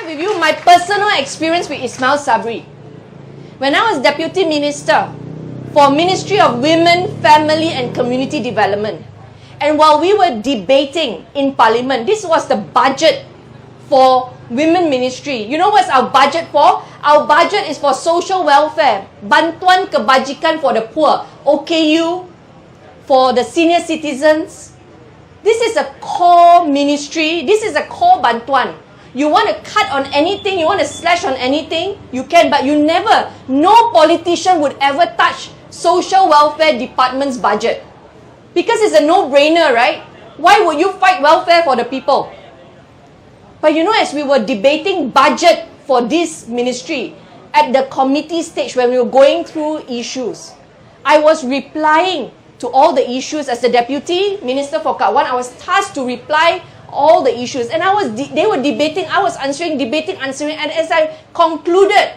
share with you my personal experience with Ismail Sabri. When I was Deputy Minister for Ministry of Women, Family and Community Development, and while we were debating in Parliament, this was the budget for Women Ministry. You know what's our budget for? Our budget is for social welfare, bantuan kebajikan for the poor, OKU, for the senior citizens. This is a core ministry. This is a core bantuan. You want to cut on anything, you want to slash on anything, you can, but you never, no politician would ever touch social welfare department's budget. Because it's a no-brainer, right? Why would you fight welfare for the people? But you know, as we were debating budget for this ministry, at the committee stage when we were going through issues, I was replying to all the issues as the Deputy Minister for Kat1. I was tasked to reply all the issues. And they were debating, I was answering, debating, answering. And as I concluded,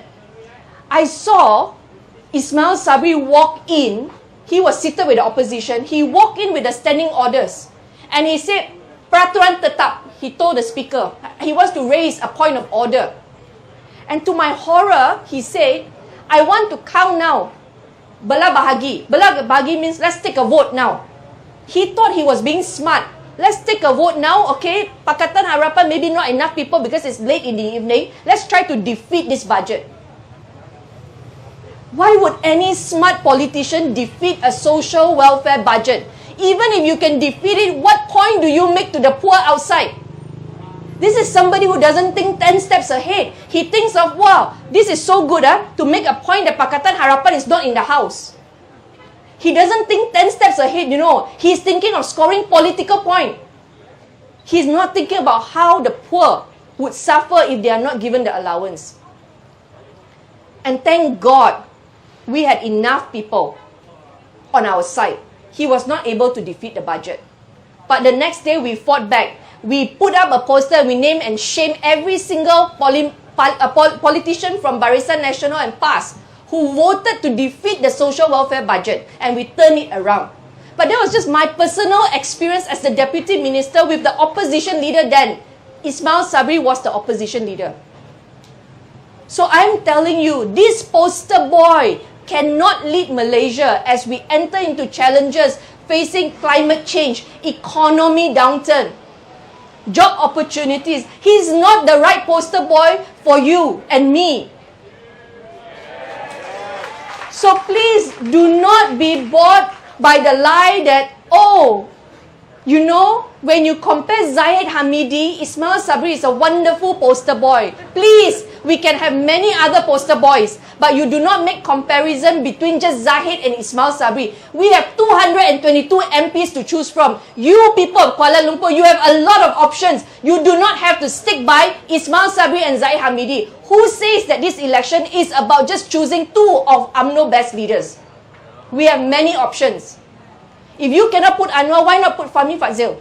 I saw Ismail Sabri walk in. He was seated with the opposition. He walked in with the standing orders. And he said, Peraturan tetap. He told the speaker, he wants to raise a point of order. And to my horror, he said, I want to count now. Belah bahagi. Belah bahagi means let's take a vote now. He thought he was being smart. Let's take a vote now, okay? Pakatan Harapan, maybe not enough people because it's late in the evening. Let's try to defeat this budget. Why would any smart politician defeat a social welfare budget? Even if you can defeat it, what point do you make to the poor outside? This is somebody who doesn't think 10 steps ahead. He thinks of, wow, this is so good to make a point that Pakatan Harapan is not in the house. He doesn't think 10 steps ahead, you know. He's thinking of scoring political point. He's not thinking about how the poor would suffer if they are not given the allowance. And thank God, we had enough people on our side. He was not able to defeat the budget. But the next day, we fought back. We put up a poster, we named and shamed every single politician from Barisan Nasional and PAS who voted to defeat the social welfare budget, and we turned it around. But that was just my personal experience as the Deputy Minister with the opposition leader then. Ismail Sabri was the opposition leader. So I'm telling you, this poster boy cannot lead Malaysia as we enter into challenges facing climate change, economy downturn, job opportunities. He's not the right poster boy for you and me. So please do not be bought by the lie that, oh, you know, when you compare Zahid Hamidi, Ismail Sabri is a wonderful poster boy. Please, we can have many other poster boys, but you do not make comparison between just Zahid and Ismail Sabri. We have 222 MPs to choose from. You people of Kuala Lumpur, you have a lot of options. You do not have to stick by Ismail Sabri and Zahid Hamidi. Who says that this election is about just choosing two of UMNO best leaders? We have many options. If you cannot put Anwar, why not put Fahmi Fadzil?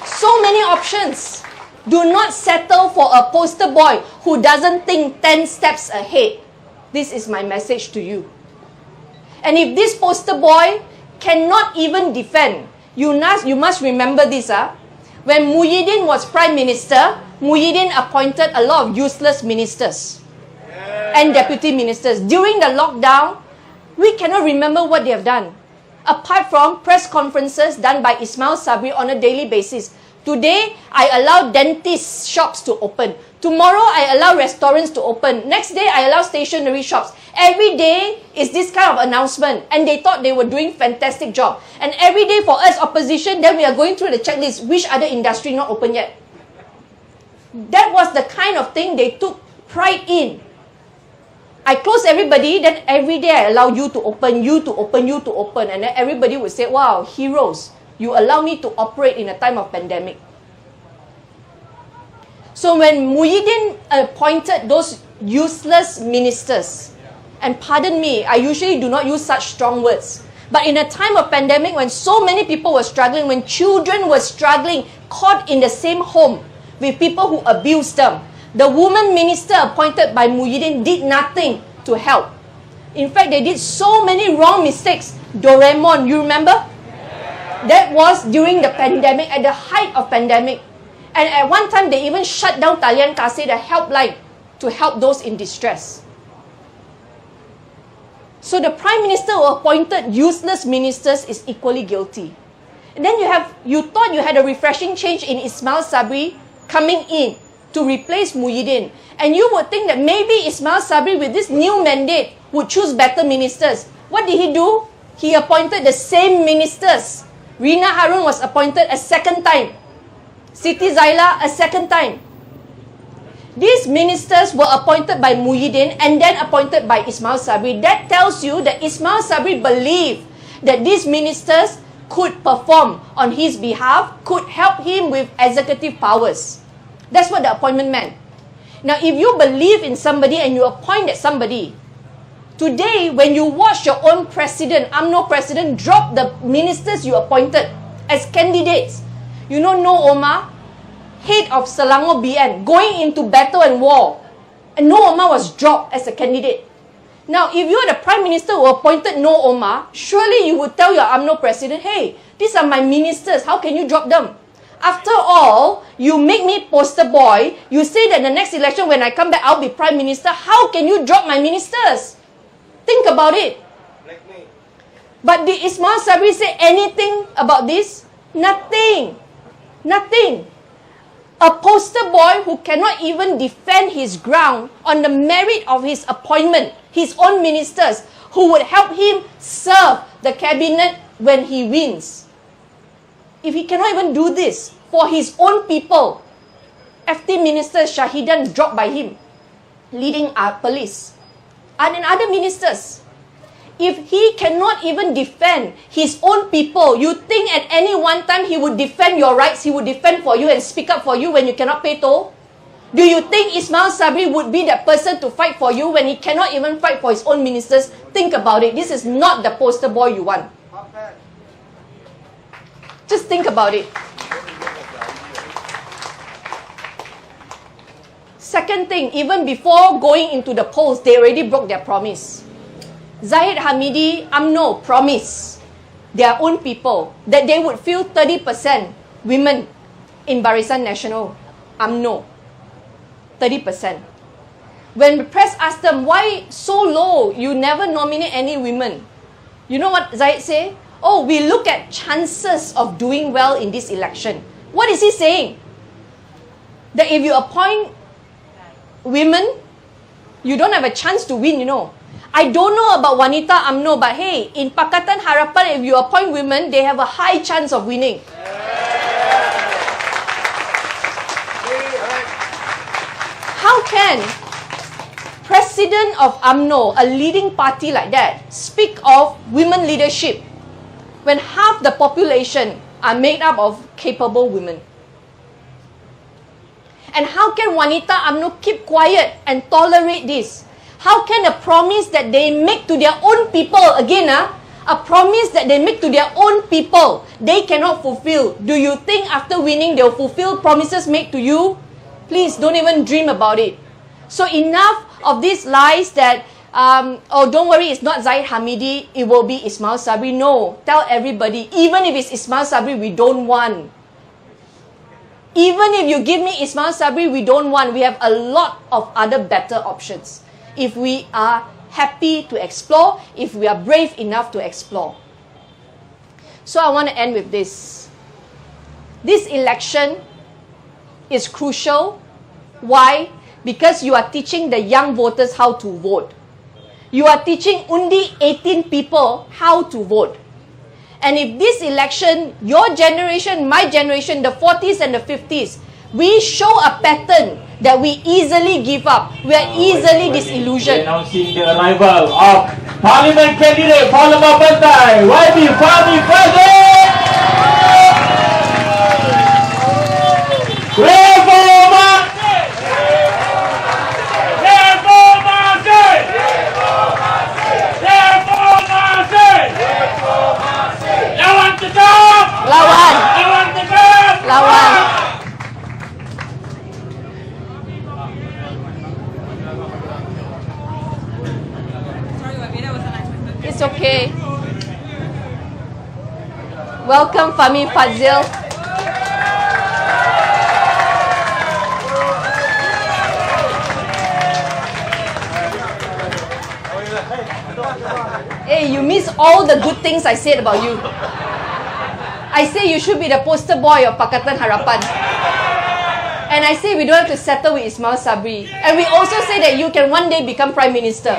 So many options. Do not settle for a poster boy who doesn't think 10 steps ahead. This is my message to you. And if this poster boy cannot even defend, you must remember this. When Muhyiddin was Prime Minister, Muhyiddin appointed a lot of useless ministers and deputy ministers. During the lockdown, we cannot remember what they have done. Apart from press conferences done by Ismail Sabri on a daily basis. Today, I allow dentist shops to open. Tomorrow, I allow restaurants to open. Next day, I allow stationery shops. Every day is this kind of announcement. And they thought they were doing fantastic job. And every day for us, opposition, then we are going through the checklist. Which other industry not open yet? That was the kind of thing they took pride in. I close everybody, then every day I allow you to open, you to open, you to open. And then everybody would say, wow, heroes. You allow me to operate in a time of pandemic. So when Muhyiddin appointed those useless ministers, and pardon me, I usually do not use such strong words, but in a time of pandemic when so many people were struggling, when children were struggling, caught in the same home with people who abused them, the woman minister appointed by Muhyiddin did nothing to help. In fact, they did so many wrong mistakes. Doraemon, you remember? That was during the pandemic, at the height of pandemic. And at one time, they even shut down Talian Kasih, the helpline, to help those in distress. So the Prime Minister who appointed useless ministers is equally guilty. And then you thought you had a refreshing change in Ismail Sabri coming in to replace Muhyiddin. And you would think that maybe Ismail Sabri with this new mandate would choose better ministers. What did he do? He appointed the same ministers. Rina Harun was appointed a second time. Siti Zaila a second time. These ministers were appointed by Muhyiddin and then appointed by Ismail Sabri. That tells you that Ismail Sabri believed that these ministers could perform on his behalf, could help him with executive powers. That's what the appointment meant. Now, if you believe in somebody and you appoint somebody, today when you watch your own president, UMNO president, drop the ministers you appointed as candidates, you know, No Omar, head of Selangor BN, going into battle and war, and No Omar was dropped as a candidate. Now, if you're the Prime Minister who appointed No Omar, surely you would tell your UMNO president, hey, these are my ministers, how can you drop them? After all, you make me poster boy, you say that the next election when I come back, I'll be Prime Minister, how can you drop my ministers? Think about it. Like me. But did Ismail Sabri say anything about this? Nothing. Nothing. A poster boy who cannot even defend his ground on the merit of his appointment, his own ministers, who would help him serve the cabinet when he wins. If he cannot even do this for his own people, FT Minister Shahidan dropped by him, leading our police. And then other ministers, if he cannot even defend his own people, you think at any one time he would defend your rights, he would defend for you and speak up for you when you cannot pay toll? Do you think Ismail Sabri would be that person to fight for you when he cannot even fight for his own ministers? Think about it. This is not the poster boy you want. Just think about it. Second thing, even before going into the polls, they already broke their promise. Zahid Hamidi, UMNO promised their own people that they would fill 30% women in Barisan Nasional, UMNO. 30%. When the press asked them, why so low? You never nominate any women. You know what Zahid said? Oh, we look at chances of doing well in this election. What is he saying? That if you appoint women, you don't have a chance to win, you know. I don't know about Wanita UMNO, but hey, in Pakatan Harapan, if you appoint women, they have a high chance of winning. How can President of UMNO, a leading party like that, speak of women leadership when half the population are made up of capable women? And how can Wanita UMNO keep quiet and tolerate this? How can a promise that they make to their own people, again, a promise that they make to their own people, they cannot fulfill? Do you think after winning they'll fulfill promises made to you? Please don't even dream about it. So enough of these lies that, oh, don't worry, it's not Zahid Hamidi, it will be Ismail Sabri. No, tell everybody, even if it's Ismail Sabri, we don't want. Even if you give me Ismail Sabri, we don't want. We have a lot of other better options. If we are happy to explore, if we are brave enough to explore. So I want to end with this. This election is crucial. Why? Because you are teaching the young voters how to vote. You are teaching only 18 people how to vote. And if this election, your generation, my generation, the 40s and the 50s, we show a pattern that we easily give up. We are easily disillusioned. Announcing the arrival of Parliament candidate for Lembah Pantai, YB Fahmi Fazil. Reformasi! Reformasi! Reformasi! Lawan tegak! Lawan! Lawan tegak! Lawan! It's okay. Welcome, Fahmi Fadzil. Hey, you miss all the good things I said about you. I say you should be the poster boy of Pakatan Harapan. And I say we don't have to settle with Ismail Sabri. And we also say that you can one day become Prime Minister.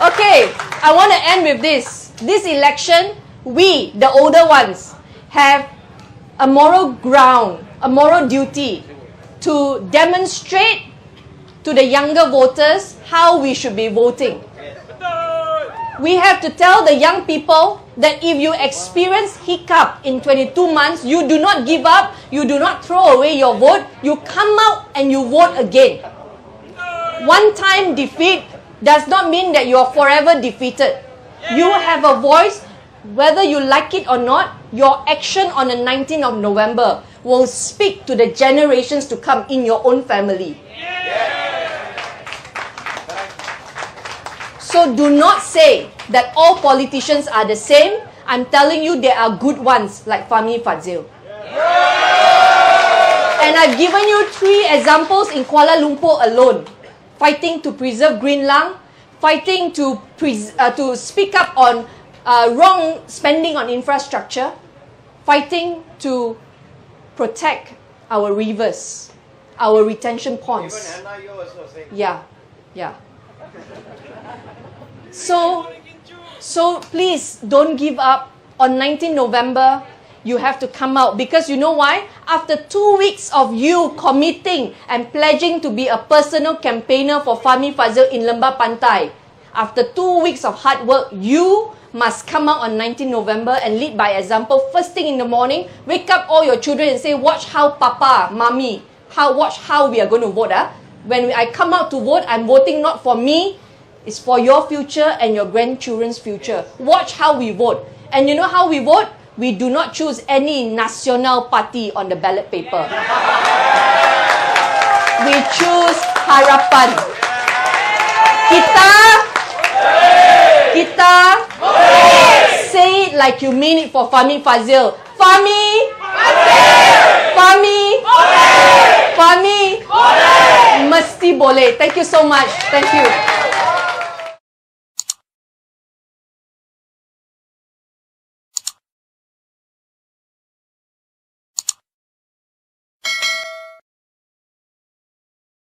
Okay, I want to end with this. This election, we, the older ones, have a moral ground, a moral duty to demonstrate to the younger voters how we should be voting. We have to tell the young people that if you experience hiccup in 22 months, you do not give up, you do not throw away your vote, you come out and you vote again. One-time defeat does not mean that you are forever defeated. You have a voice, whether you like it or not. Your action on the 19th of November will speak to the generations to come in your own family. So do not say that all politicians are the same. I'm telling you there are good ones like Fahmi Fadzil. And I've given you 3 examples in Kuala Lumpur alone. Fighting to preserve green lung, fighting to speak up on wrong spending on infrastructure, fighting to protect our rivers, our retention ponds. Even Yeoh also saying. Yeah. So please don't give up. On 19 November, you have to come out. Because you know why? After 2 weeks of you committing and pledging to be a personal campaigner for Fahmi Fadzil in Lembah Pantai, after 2 weeks of hard work, you must come out on 19 November and lead by example. First thing in the morning, wake up all your children and say, watch how Papa, Mommy, watch how we are going to vote. When I come out to vote, I'm voting not for me, it's for your future and your grandchildren's future. Watch how we vote. And you know how we vote? We do not choose any national party on the ballot paper. We choose Harapan. Kita say it like you mean it for Fahmi Fadzil. Fahmi mesti boleh. Thank you so much. Thank you.